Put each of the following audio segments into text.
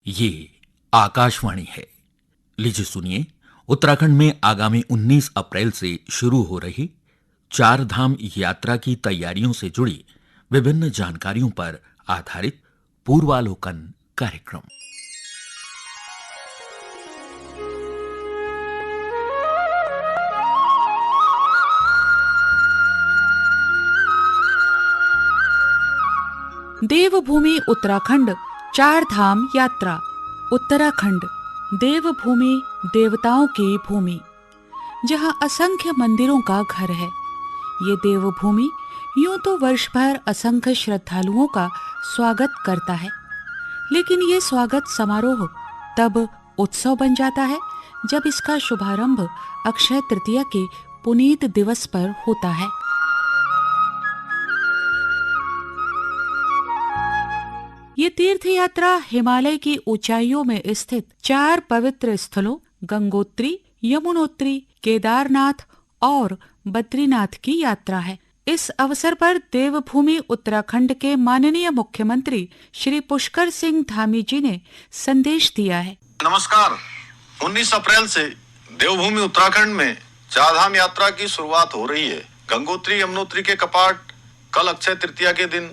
ये आकाशवाणी है। लीजिए सुनिए, उत्तराखंड में आगामी 19 अप्रैल से शुरू हो रही चार धाम यात्रा की तैयारियों से जुड़ी विभिन्न जानकारियों पर आधारित पूर्वालोकन कार्यक्रम। देवभूमि उत्तराखंड चार धाम यात्रा। उत्तराखंड देवभूमि, देवताओं की भूमि, जहां असंख्य मंदिरों का घर है। ये देवभूमि यूं तो वर्ष भर असंख्य श्रद्धालुओं का स्वागत करता है, लेकिन ये स्वागत समारोह तब उत्सव बन जाता है जब इसका शुभारंभ अक्षय तृतीया के पुनीत दिवस पर होता है। ये तीर्थ यात्रा हिमालय की ऊंचाइयों में स्थित चार पवित्र स्थलों गंगोत्री, यमुनोत्री, केदारनाथ और बद्रीनाथ की यात्रा है। इस अवसर पर देवभूमि उत्तराखंड के माननीय मुख्यमंत्री श्री पुष्कर सिंह धामी जी ने संदेश दिया है। नमस्कार। 19 अप्रैल से देवभूमि उत्तराखंड में चारधाम यात्रा की शुरुआत हो रही है। गंगोत्री, यमुनोत्री के कपाट कल अक्षय तृतीया के दिन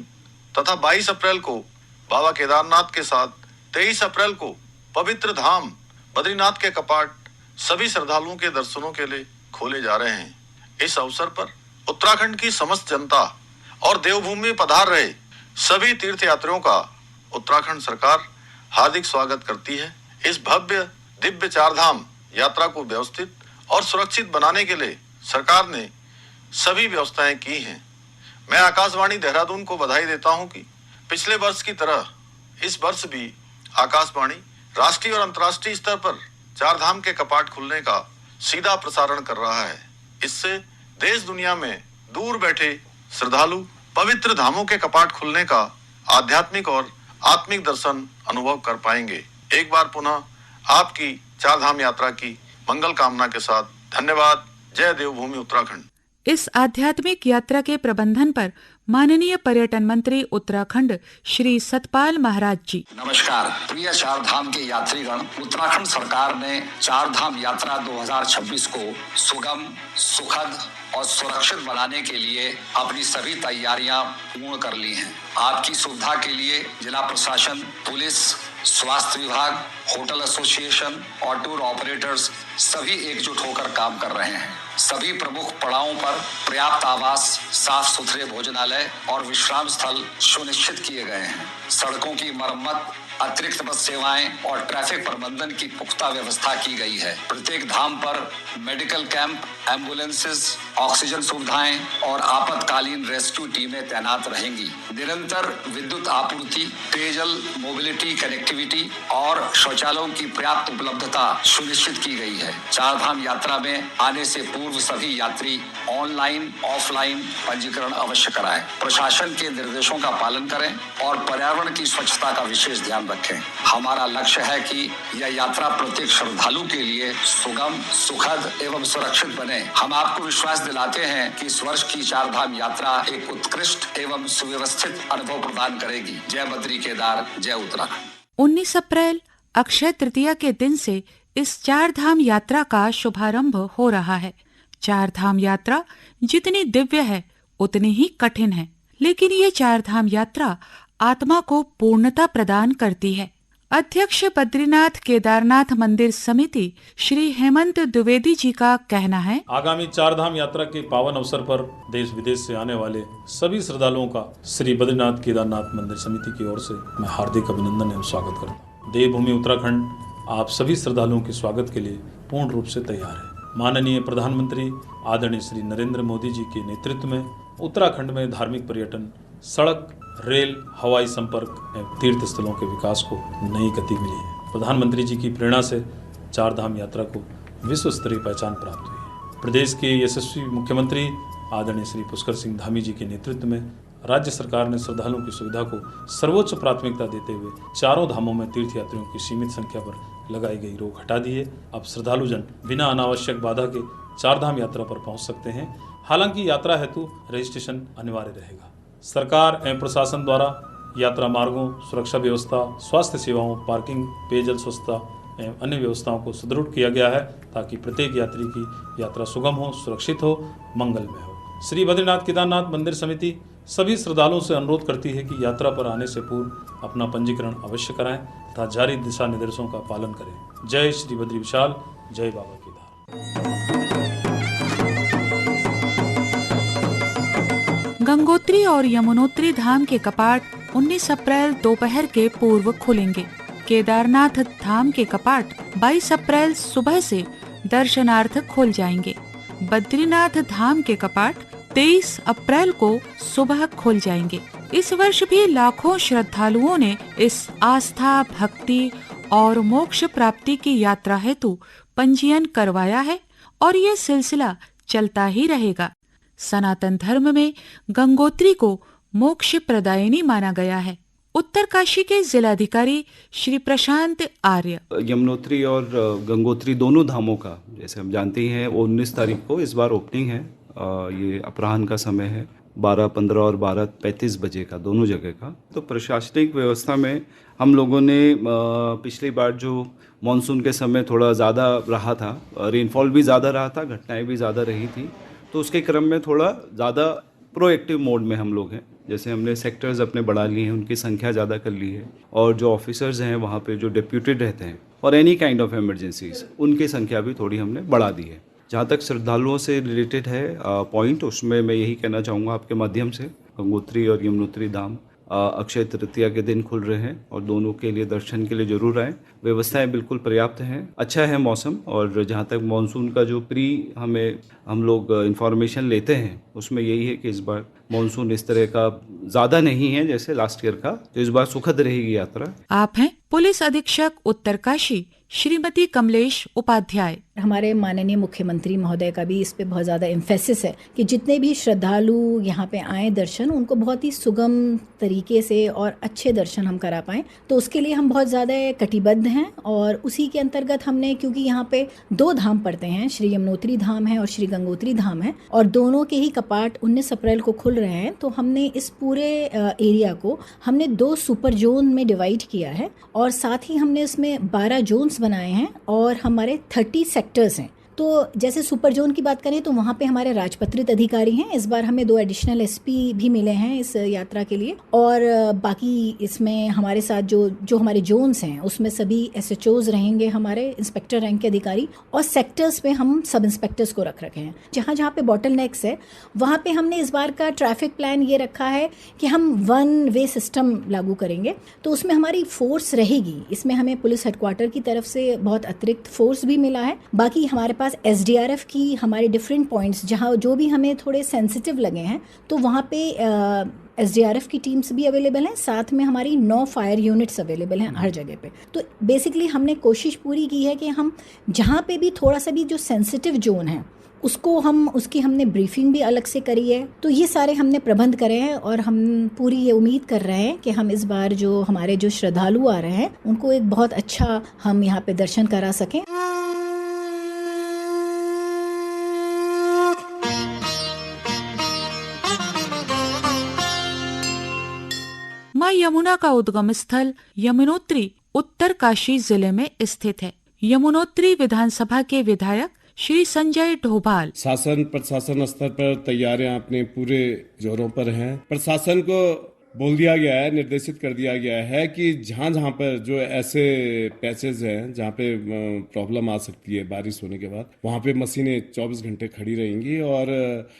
तथा 22 अप्रैल को बाबा केदारनाथ के साथ 23 अप्रैल को पवित्र धाम बद्रीनाथ के कपाट सभी श्रद्धालुओं के दर्शनों के लिए खोले जा रहे हैं। इस अवसर पर उत्तराखंड की समस्त जनता और देवभूमि में पधार रहे सभी तीर्थ यात्रियों का उत्तराखंड सरकार हार्दिक स्वागत करती है। इस भव्य दिव्य चारधाम यात्रा को व्यवस्थित और सुरक्षित बनाने के लिए सरकार ने सभी व्यवस्थाएं की हैं। मैं आकाशवाणी देहरादून को बधाई देता हूं कि पिछले वर्ष की तरह इस वर्ष भी आकाशवाणी राष्ट्रीय और अंतर्राष्ट्रीय स्तर पर चारधाम के कपाट खुलने का सीधा प्रसारण कर रहा है। इससे देश दुनिया में दूर बैठे श्रद्धालु पवित्र धामों के कपाट खुलने का आध्यात्मिक और आत्मिक दर्शन अनुभव कर पाएंगे। एक बार पुनः आपकी चारधाम यात्रा की मंगल कामना के साथ धन्यवाद। जय देवभूमि उत्तराखंड। इस आध्यात्मिक यात्रा के प्रबंधन पर माननीय पर्यटन मंत्री उत्तराखंड श्री सतपाल महाराज जी। नमस्कार प्रिय चारधाम के यात्रीगण, उत्तराखंड सरकार ने चारधाम यात्रा 2026 को सुगम, सुखद और सुरक्षित बनाने के लिए अपनी सभी तैयारियां पूर्ण कर ली हैं। आपकी सुविधा के लिए जिला प्रशासन, पुलिस, स्वास्थ्य विभाग, होटल एसोसिएशन और टूर ऑपरेटर्स सभी एकजुट होकर काम कर रहे हैं। सभी प्रमुख पड़ावों पर पर्याप्त आवास, साफ सुथरे भोजनालय और विश्राम स्थल सुनिश्चित किए गए हैं। सड़कों की मरम्मत, अतिरिक्त बस सेवाएं और ट्रैफिक प्रबंधन की पुख्ता व्यवस्था की गई है। प्रत्येक धाम पर मेडिकल कैंप, एम्बुलेंसेस, ऑक्सीजन सुविधाएं और आपातकालीन रेस्क्यू टीमें तैनात रहेंगी। निरंतर विद्युत आपूर्ति, पेयजल, मोबिलिटी, कनेक्टिविटी और शौचालयों की पर्याप्त उपलब्धता सुनिश्चित की गई है। चारधाम यात्रा में आने से पूर्व सभी यात्री ऑनलाइन, ऑफलाइन पंजीकरण अवश्य कराएं। प्रशासन के निर्देशों का पालन करें और पर्यावरण की स्वच्छता का विशेष ध्यान रखें। हमारा लक्ष्य है कि यह यात्रा प्रत्येक श्रद्धालु के लिए सुगम, सुखद एवं सुरक्षित बने। हम आपको विश्वास दिलाते हैं कि इस वर्ष की चारधाम यात्रा एक उत्कृष्ट एवं सुव्यवस्थित अनुभव प्रदान करेगी। जय बद्री केदार, जय उत्तराखंड। 19 अप्रैल अक्षय तृतीया के दिन से इस चारधाम यात्रा का शुभारंभ हो रहा है। चारधाम यात्रा जितनी दिव्य है उतनी ही कठिन है, लेकिन ये चारधाम यात्रा आत्मा को पूर्णता प्रदान करती है। अध्यक्ष बद्रीनाथ केदारनाथ मंदिर समिति श्री हेमंत द्विवेदी जी का कहना है, आगामी चारधाम यात्रा के पावन अवसर पर देश विदेश से आने वाले सभी श्रद्धालुओं का श्री बद्रीनाथ केदारनाथ मंदिर समिति की ओर से मैं हार्दिक अभिनंदन एवं स्वागत करता हूँ। देवभूमि उत्तराखंड आप सभी श्रद्धालुओं के स्वागत के लिए पूर्ण रूप से तैयार है। माननीय प्रधानमंत्री आदरणीय श्री नरेंद्र मोदी जी के नेतृत्व में उत्तराखंड में धार्मिक पर्यटन, सड़क, रेल, हवाई संपर्क एवं तीर्थ स्थलों के विकास को नई गति मिली है। प्रधानमंत्री जी की प्रेरणा से चारधाम यात्रा को विश्व स्तरीय पहचान प्राप्त हुई है। प्रदेश के यशस्वी मुख्यमंत्री आदरणीय श्री पुष्कर सिंह धामी जी के नेतृत्व में राज्य सरकार ने श्रद्धालुओं की सुविधा को सर्वोच्च प्राथमिकता देते हुए चारों धामों में तीर्थ यात्रियों की सीमित संख्या पर लगाई गई रोक हटा दी है। अब श्रद्धालु जन बिना अनावश्यक बाधा के चारधाम यात्रा पर पहुंच सकते हैं। हालांकि यात्रा हेतु रजिस्ट्रेशन अनिवार्य रहेगा। सरकार एवं प्रशासन द्वारा यात्रा मार्गों, सुरक्षा व्यवस्था, स्वास्थ्य सेवाओं, पार्किंग, पेयजल स्वच्छता एवं अन्य व्यवस्थाओं को सुदृढ़ किया गया है ताकि प्रत्येक यात्री की यात्रा सुगम हो, सुरक्षित हो, मंगलमय हो। श्री बद्रीनाथ केदारनाथ मंदिर समिति सभी श्रद्धालुओं से अनुरोध करती है कि यात्रा पर आने से पूर्व अपना पंजीकरण अवश्य कराएं तथा जारी दिशा निर्देशों का पालन करें। जय श्री बद्री विशाल, जय बाबा केदार। गंगोत्री और यमुनोत्री धाम के कपाट 19 अप्रैल दोपहर के पूर्व खुलेंगे। केदारनाथ धाम के कपाट 22 अप्रैल सुबह से दर्शनार्थ खुल जाएंगे। बद्रीनाथ धाम के कपाट 23 अप्रैल को सुबह खुल जाएंगे। इस वर्ष भी लाखों श्रद्धालुओं ने इस आस्था, भक्ति और मोक्ष प्राप्ति की यात्रा हेतु पंजीयन करवाया है और ये सिलसिला चलता ही रहेगा। सनातन धर्म में गंगोत्री को मोक्ष प्रदायिनी माना गया है। उत्तरकाशी के जिलाधिकारी श्री प्रशांत आर्य। यमुनोत्री और गंगोत्री दोनों धामों का जैसे हम जानते ही हैं 19 तारीख को इस बार ओपनिंग है। ये अपराह्न का समय है, 12:15 और 12:35 बजे का, दोनों जगह का। तो प्रशासनिक व्यवस्था में हम लोगों ने पिछली बार जो मानसून के समय थोड़ा ज़्यादा रहा था, रेनफॉल भी ज़्यादा रहा था, घटनाएं भी ज़्यादा रही थी, तो उसके क्रम में थोड़ा ज़्यादा प्रोएक्टिव मोड में हम लोग हैं। जैसे हमने सेक्टर्स अपने बढ़ा लिए हैं, उनकी संख्या ज़्यादा कर ली है, और जो ऑफिसर्स हैं वहाँ पे जो डिप्यूटेड रहते हैं और एनी काइंड ऑफ इमरजेंसीज, उनकी संख्या भी थोड़ी हमने बढ़ा दी है। जहाँ तक श्रद्धालुओं से रिलेटेड है पॉइंट, उसमें मैं यही कहना चाहूँगा आपके माध्यम से, गंगोत्री और यमुनोत्री धाम अक्षय तृतीया के दिन खुल रहे हैं और दोनों के लिए दर्शन के लिए जरूर आएँ। व्यवस्थाएं बिल्कुल पर्याप्त हैं, अच्छा है मौसम। और जहाँ तक मानसून का जो हम लोग इंफॉर्मेशन लेते हैं, उसमें यही है कि इस बार मानसून इस तरह का ज़्यादा नहीं है जैसे लास्ट ईयर का, तो इस बार सुखद रहेगी यात्रा। आप हैं पुलिस अधीक्षक उत्तरकाशी श्रीमती कमलेश उपाध्याय। हमारे माननीय मुख्यमंत्री महोदय का भी इस पे बहुत ज़्यादा एम्फेसिस है कि जितने भी श्रद्धालु यहाँ पे आए दर्शन, उनको बहुत ही सुगम तरीके से और अच्छे दर्शन हम करा पाएँ। तो उसके लिए हम बहुत ज़्यादा कटिबद्ध हैं और उसी के अंतर्गत हमने, क्योंकि यहाँ पे 2 धाम पड़ते हैं, श्री यमुनोत्री धाम है और श्री गंगोत्री धाम है, और दोनों के ही कपाट 19 अप्रैल को खुल रहे हैं, तो हमने इस पूरे एरिया को हमने 2 सुपर जोन में डिवाइड किया है और साथ ही हमने इसमें 12 जोन्स बनाए हैं और हमारे 30 सेक्टर्स हैं। तो जैसे सुपर जोन की बात करें तो वहाँ पे हमारे राजपत्रित अधिकारी हैं। इस बार हमें 2 एडिशनल एसपी भी मिले हैं इस यात्रा के लिए, और बाकी इसमें हमारे साथ जो हमारे जोन्स हैं उसमें सभी एसएचओज रहेंगे, हमारे इंस्पेक्टर रैंक के अधिकारी, और सेक्टर्स पे हम सब इंस्पेक्टर्स को रखे हैं। जहाँ जहाँ पे बॉटल नेक्स है वहाँ पे हमने इस बार का ट्रैफिक प्लान ये रखा है कि हम 1 वे सिस्टम लागू करेंगे। तो उसमें हमारी फोर्स रहेगी, इसमें हमें पुलिस हेडक्वार्टर की तरफ से बहुत अतिरिक्त फोर्स भी मिला है। बाकी हमारे पास एसडीआरएफ की हमारे डिफरेंट पॉइंट्स जहाँ जो भी हमें थोड़े सेंसिटिव लगे हैं, तो वहाँ पे एसडीआरएफ की टीम्स भी अवेलेबल हैं, साथ में हमारी 9 फायर यूनिट्स अवेलेबल हैं हर जगह पे। तो बेसिकली हमने कोशिश पूरी की है कि हम जहाँ पे भी थोड़ा सा भी जो सेंसिटिव जोन है उसकी हमने ब्रीफिंग भी अलग से करी है। तो ये सारे हमने प्रबंध करे हैं और हम पूरी ये उम्मीद कर रहे हैं कि हम इस बार जो हमारे जो श्रद्धालु आ रहे हैं उनको एक बहुत अच्छा हम यहाँ पे दर्शन करा सकें। मां यमुना का उद्गम स्थल यमुनोत्री उत्तरकाशी जिले में स्थित है। यमुनोत्री विधानसभा के विधायक श्री संजय ढोभाल। शासन प्रशासन स्तर पर तैयारियां अपने पूरे जोरों पर हैं। प्रशासन को बोल दिया गया है, निर्देशित कर दिया गया है कि जहां जहां पर जो ऐसे पैसेज हैं जहां पे प्रॉब्लम आ सकती है बारिश होने के बाद, वहां पे मशीनें 24 घंटे खड़ी रहेंगी। और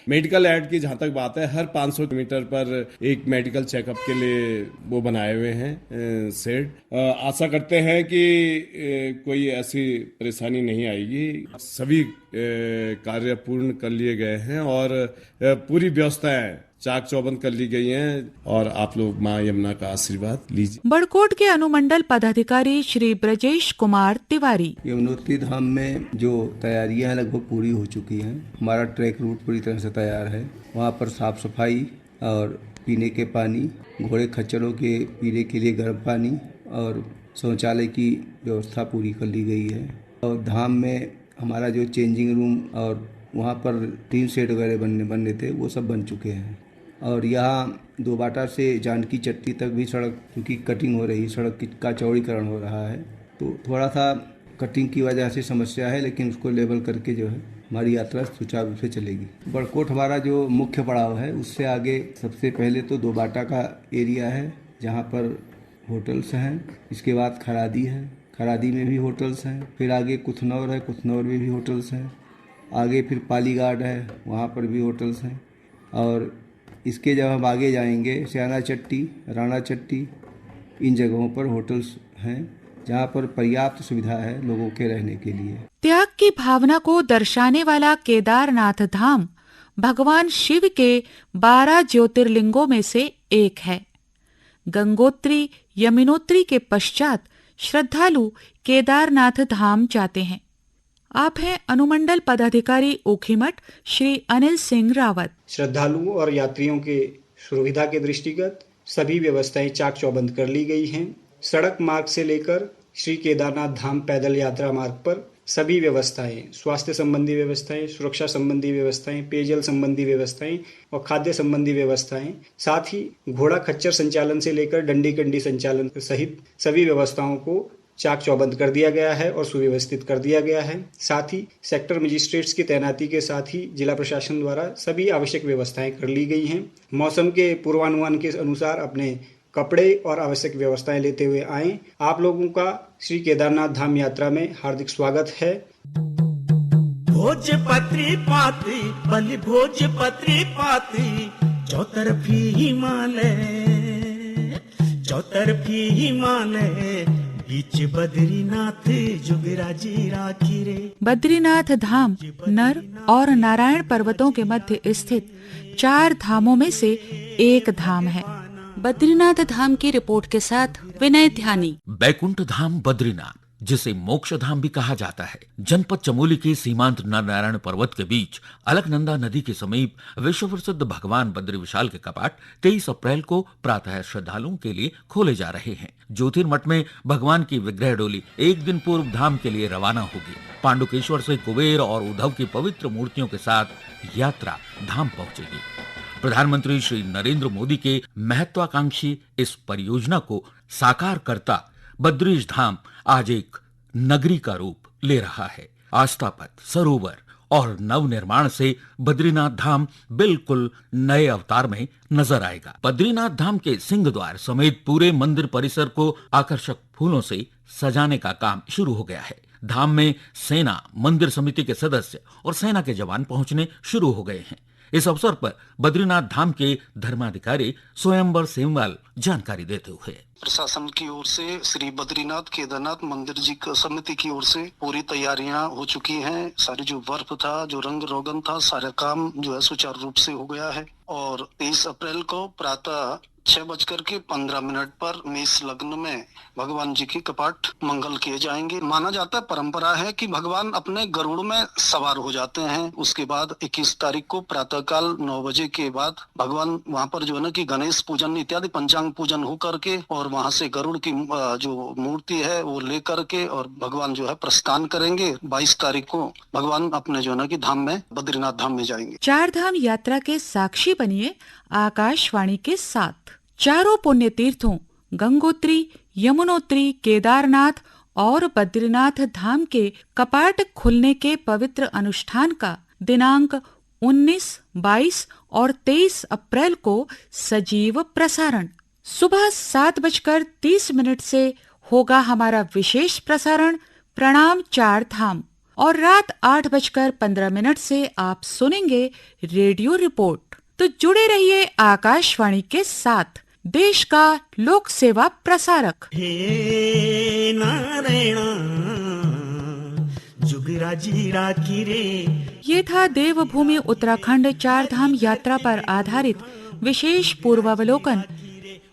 मेडिकल एड की जहां तक बात है, हर 500 मीटर पर एक मेडिकल चेकअप के लिए वो बनाए हुए हैं शेड। आशा करते हैं कि कोई ऐसी परेशानी नहीं आएगी। सभी कार्य पूर्ण कर लिए गए हैं और पूरी व्यवस्थाएं चाक चौबंद कर ली गई हैं, और आप लोग मां यमुना का आशीर्वाद लीजिए। बड़कोट के अनुमंडल पदाधिकारी श्री ब्रजेश कुमार तिवारी। यमुनोत्री धाम में जो तैयारियां लगभग पूरी हो चुकी हैं। हमारा ट्रैक रूट पूरी तरह से तैयार है। वहाँ पर साफ सफाई और पीने के पानी, घोड़े खच्चरों के पीने के लिए गर्म पानी और शौचालय की व्यवस्था पूरी कर ली गई है। और धाम में हमारा जो चेंजिंग रूम और वहाँ पर 3 शेड वगैरह बनने थे, वो सब बन चुके हैं। और यहाँ दोबाटा से जानकी चट्टी तक भी सड़क क्योंकि कटिंग हो रही, सड़क का चौड़ीकरण हो रहा है, तो थोड़ा सा कटिंग की वजह से समस्या है, लेकिन उसको लेवल करके जो है हमारी यात्रा सुचारू रूप से चलेगी। बड़कोट हमारा जो मुख्य पड़ाव है, उससे आगे सबसे पहले तो दोबाटा का एरिया है जहाँ पर होटल्स हैं, इसके बाद खरादी है, खरादी में भी होटल्स हैं, फिर आगे कुथनौर है, कुथनौर में भी होटल्स हैं, आगे फिर पालीघाट है, वहाँ पर भी होटल्स हैं, और इसके जब हम आगे जाएंगे स्याना चट्टी, राणा चट्टी, इन जगहों पर होटल्स हैं जहाँ पर पर्याप्त सुविधा है लोगों के रहने के लिए। त्याग की भावना को दर्शाने वाला केदारनाथ धाम भगवान शिव के 12 ज्योतिर्लिंगों में से एक है। गंगोत्री यमुनोत्री के पश्चात श्रद्धालु केदारनाथ धाम जाते हैं। आप हैं अनुमंडल पदाधिकारी ओखीमठ श्री अनिल सिंह रावत। श्रद्धालुओं और यात्रियों के सुविधा के दृष्टिगत सभी व्यवस्थाएं चाक चौबंद कर ली गई हैं। सड़क मार्ग से लेकर श्री केदारनाथ धाम पैदल यात्रा मार्ग पर सभी व्यवस्थाएं, स्वास्थ्य संबंधी व्यवस्थाएं, सुरक्षा संबंधी व्यवस्थाएं, पेयजल संबंधी व्यवस्थाएं और खाद्य संबंधी व्यवस्थाएं, साथ ही घोड़ा खच्चर संचालन से लेकर डंडी कंडी संचालन सहित सभी व्यवस्थाओं को चाक चौबंद कर दिया गया है और सुव्यवस्थित कर दिया गया है। साथ ही सेक्टर मजिस्ट्रेट्स की तैनाती के साथ ही जिला प्रशासन द्वारा सभी आवश्यक व्यवस्थाएं कर ली गई हैं। मौसम के पूर्वानुमान के अनुसार अपने कपड़े और आवश्यक व्यवस्थाएं लेते हुए आएं। आप लोगों का श्री केदारनाथ धाम यात्रा में हार्दिक स्वागत है। भोजपत्री पाती बलि भोजपत्री पाती चौतरफी हिमालय बीच बद्रीनाथ जुगराजी राखी रे। बद्रीनाथ धाम नर और नारायण पर्वतों के मध्य स्थित 4 धामों में से एक धाम है। बद्रीनाथ धाम की रिपोर्ट के साथ विनय ध्यानी। बैकुंठ धाम बद्रीनाथ, जिसे मोक्ष धाम भी कहा जाता है, जनपद चमोली के सीमांत नारायण पर्वत के बीच अलकनंदा नदी के समीप विश्व प्रसिद्ध भगवान बद्री विशाल के कपाट 23 अप्रैल को प्रातः श्रद्धालुओं के लिए खोले जा रहे हैं। ज्योतिर्मठ में भगवान की विग्रह डोली एक दिन पूर्व धाम के लिए रवाना होगी। पांडुकेश्वर से कुबेर और उद्धव की पवित्र मूर्तियों के साथ यात्रा धाम पहुंचेगी। प्रधानमंत्री श्री नरेंद्र मोदी के महत्वाकांक्षी इस परियोजना को साकार करता बद्रीश धाम आज एक नगरी का रूप ले रहा है। आस्था पथ, सरोवर और नव निर्माण से बद्रीनाथ धाम बिल्कुल नए अवतार में नजर आएगा। बद्रीनाथ धाम के सिंह द्वार समेत पूरे मंदिर परिसर को आकर्षक फूलों से सजाने का काम शुरू हो गया है। धाम में सेना, मंदिर समिति के सदस्य और सेना के जवान पहुंचने शुरू हो गए हैं। इस अवसर पर बद्रीनाथ धाम के धर्माधिकारी स्वयंवर सेमवाल जानकारी देते हुए, प्रशासन की ओर से श्री बद्रीनाथ केदारनाथ मंदिर जी समिति की ओर से पूरी तैयारियां हो चुकी हैं। सारी जो बर्फ था, जो रंग रोगन था, सारा काम जो है सुचारू रूप से हो गया है। और 23 अप्रैल को प्रातः 6:15 पर मेष लग्न में भगवान जी की कपाट मंगल किए जाएंगे। माना जाता है, परंपरा है कि भगवान अपने गरुड़ में सवार हो जाते हैं। उसके बाद 21 तारीख को प्रातःकाल 9 बजे के बाद भगवान वहां पर जो है ना कि गणेश पूजन इत्यादि पंचांग पूजन हो करके और वहां से गरुड़ की जो मूर्ति है वो ले करके और भगवान जो है प्रस्थान करेंगे। 22 तारीख को भगवान अपने जो है ना कि धाम में बद्रीनाथ धाम में जाएंगे। 4 धाम यात्रा के साक्षी बनिए आकाशवाणी के साथ। चारों पुण्य तीर्थों गंगोत्री, यमुनोत्री, केदारनाथ और बद्रीनाथ धाम के कपाट खुलने के पवित्र अनुष्ठान का दिनांक 19, 22 और 23 अप्रैल को सजीव प्रसारण सुबह 7:30 से होगा हमारा विशेष प्रसारण प्रणाम 4 धाम, और रात 8:15 से आप सुनेंगे रेडियो रिपोर्ट। तो जुड़े रहिए आकाशवाणी के साथ, देश का लोक सेवा प्रसारक। हे नारायणा जुगराजी राखी रे। ये था देवभूमि उत्तराखंड 4 धाम यात्रा पर आधारित विशेष पूर्वावलोकन।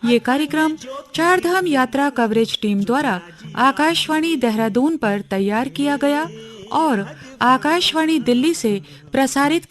ये कार्यक्रम 4 धाम यात्रा कवरेज टीम द्वारा आकाशवाणी देहरादून पर तैयार किया गया और आकाशवाणी दिल्ली से प्रसारित